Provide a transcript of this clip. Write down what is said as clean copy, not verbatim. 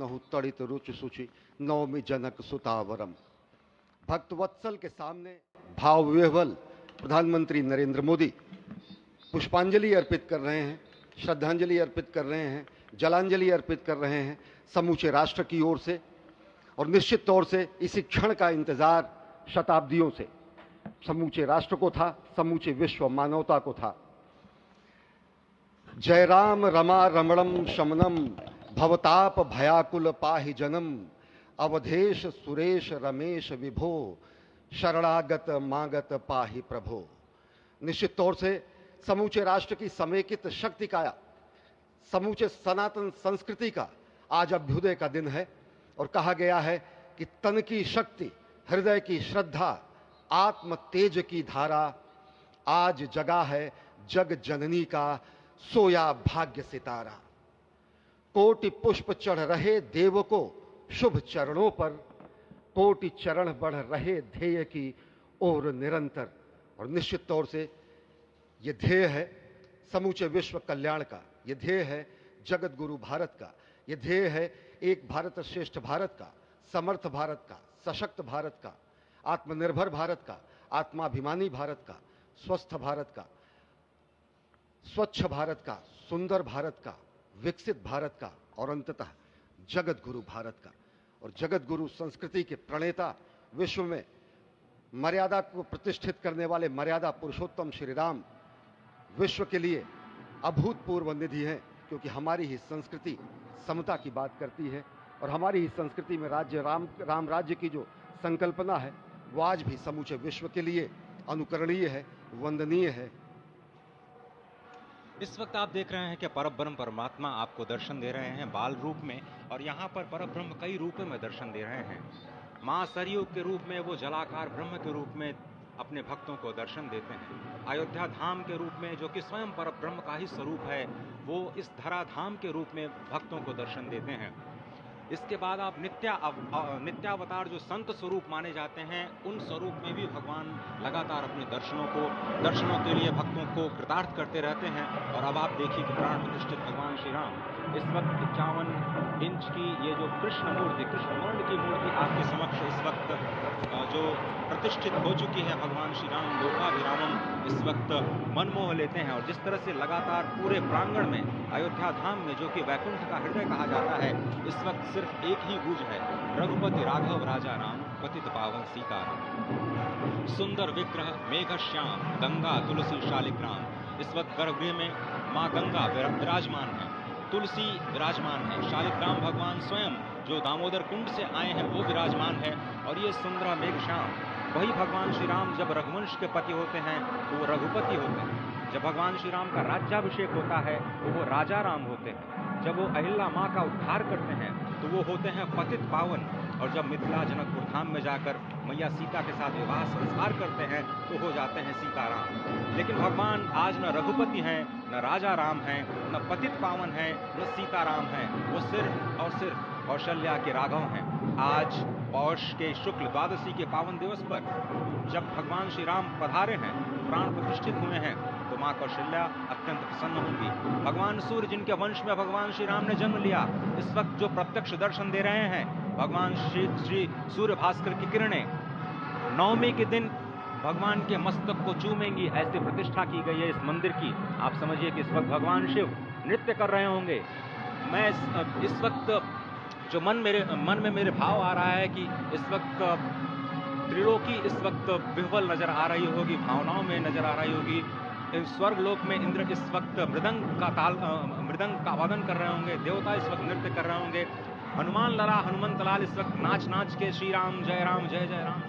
दीनहु तड़ित रुचि सुचि नवमी जनक सुतावरम। भक्तवत्सल के सामने भाव विह्वल प्रधानमंत्री नरेंद्र मोदी पुष्पांजलि अर्पित कर रहे हैं, श्रद्धांजलि अर्पित कर रहे हैं, जलांजलि अर्पित कर रहे हैं समूचे राष्ट्र की ओर से। और निश्चित तौर से इसी क्षण का इंतजार शताब्दियों से समूचे राष्ट्र को था, समूचे विश्व मानवता को था। जय राम रमा रमणम शमनम भवताप भयाकुल पाहि जनम अवधेश सुरेश रमेश विभो शरणागत मागत पाहि प्रभो। निश्चित तौर से समूचे राष्ट्र की समेकित शक्ति का, समूचे सनातन संस्कृति का आज अभ्युदय का दिन है। और कहा गया है कि तन की शक्ति, हृदय की श्रद्धा, आत्म तेज की धारा आज जगा है जग जननी का सोया भाग्य सितारा। कोटि पुष्प चढ़ रहे देव को शुभ चरणों पर, कोटि चरण बढ़ रहे ध्येय की ओर निरंतर। और निश्चित तौर से यह ध्येय है समूचे विश्व कल्याण का, यह ध्येय है जगत गुरु भारत का, यह ध्येय है एक भारत श्रेष्ठ भारत का, समर्थ भारत का, सशक्त भारत का, आत्मनिर्भर भारत का, आत्माभिमानी भारत का, स्वस्थ भारत का, स्वच्छ भारत का, सुंदर भारत का, विकसित भारत का और अंततः जगत गुरु भारत का। और जगत गुरु संस्कृति के प्रणेता, विश्व में मर्यादा को प्रतिष्ठित करने वाले मर्यादा पुरुषोत्तम श्री राम विश्व के लिए अभूतपूर्व निधि हैं, क्योंकि हमारी ही संस्कृति समता की बात करती है और हमारी ही संस्कृति में राज्य राम राज्य की जो संकल्पना है वो आज भी समूचे विश्व के लिए अनुकरणीय है, वंदनीय है। इस वक्त आप देख रहे हैं कि परब्रह्म परमात्मा आपको दर्शन दे रहे हैं बाल रूप में, और यहाँ पर परब्रह्म कई रूपों में दर्शन दे रहे हैं। माँ सरयू के रूप में वो जलाकार ब्रह्म के रूप में अपने भक्तों को दर्शन देते हैं। अयोध्या धाम के रूप में, जो कि स्वयं परब्रह्म का ही स्वरूप है, वो इस धरा धाम के रूप में भक्तों को दर्शन देते हैं। इसके बाद आप नित्यावतार जो संत स्वरूप माने जाते हैं, उन स्वरूप में भी भगवान लगातार अपने दर्शनों के लिए भक्तों को कृतार्थ करते रहते हैं। और अब आप देखिए कि प्राण प्रतिष्ठित भगवान श्री राम इस वक्त 51 इंच की ये जो कृष्ण मूर्ति, कृष्ण वर्ण की मूर्ति आपके समक्ष इस वक्त जो प्रतिष्ठित हो चुकी है, भगवान श्री राम लोकाभिरामम इस वक्त मनमोह लेते हैं। और जिस तरह से लगातार पूरे प्रांगण में, अयोध्या धाम में, जो कि वैकुंठ का हृदय कहा जाता है, इस वक्त सिर्फ एक ही गूंज है, रघुपति राघव राजा राम पतित पावन सीताराम। सुंदर विग्रह मेघ श्याम गंगा तुलसी शालिग्राम। इस वक्त गर्भगृह में माँ गंगा विराजमान है, तुलसी विराजमान है, शालिग्राम भगवान स्वयं जो दामोदर कुंड से आए हैं वो विराजमान है। और ये सुंदर मेघ श्याम, वही भगवान श्री राम जब रघुवंश के पति होते हैं तो वो रघुपति होते हैं। जब भगवान श्री राम का राज्याभिषेक होता है तो वो राजा राम होते हैं। जब वो अहिल्या माँ का उद्धार करते हैं तो वो होते हैं पतित पावन। और जब मिथिला जनकपुर धाम में जाकर मैया सीता के साथ विवाह संस्कार करते हैं तो हो जाते हैं सीताराम। लेकिन भगवान आज न रघुपति हैं, न राजा राम हैं, न पतित पावन हैं, न सीताराम हैं। वो सिर्फ कौशल्या के राघव हैं। आज पौष के शुक्ल द्वादशी के पावन दिवस पर जब भगवान श्री राम पधारे हैं, प्राण प्रतिष्ठित हुए हैं, तो माँ कौशल्या अत्यंत प्रसन्न होंगी। भगवान सूर्य, जिनके वंश में भगवान श्री राम ने जन्म लिया, इस वक्त जो प्रत्यक्ष दर्शन दे रहे हैं, भगवान श्री सूर्य भास्कर की किरणें नवमी के दिन भगवान के मस्तक को चूमेंगी, ऐसी प्रतिष्ठा की गई है इस मंदिर की। आप समझिए कि इस वक्त भगवान शिव नृत्य कर रहे होंगे। मैं इस वक्त जो मन में मेरे भाव आ रहा है कि इस वक्त त्रिलोकी इस वक्त विह्वल नजर आ रही होगी, भावनाओं में नजर आ रही होगी। स्वर्ग लोक में इंद्र इस वक्त मृदंग का वादन कर रहे होंगे, देवता इस वक्त नृत्य कर रहे होंगे। हनुमान लाल इस वक्त नाच के श्री राम जय जय राम